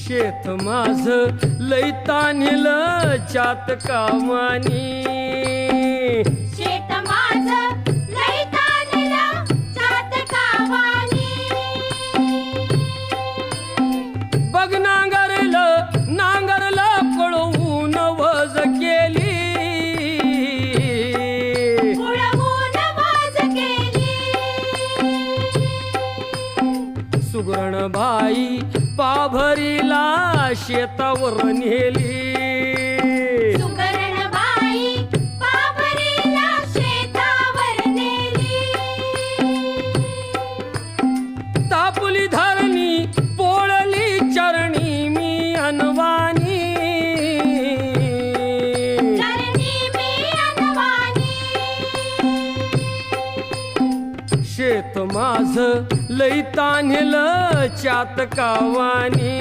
शेत माझ लई तान्हिलं चातकावानी शेत माझं लई ताणलं चातकावानी बघ नांगरलं पळवून वज केली उडवून वाज केली सुगरण बाई पाभरीला शेतावर नेली सुगरणबाई पाभरीला शेतावर नेली तापुली धरणी पोळली चरणी मी अनवानी चरणी मी अनवानी शेत माझ लई तान्हिलं चातकावानी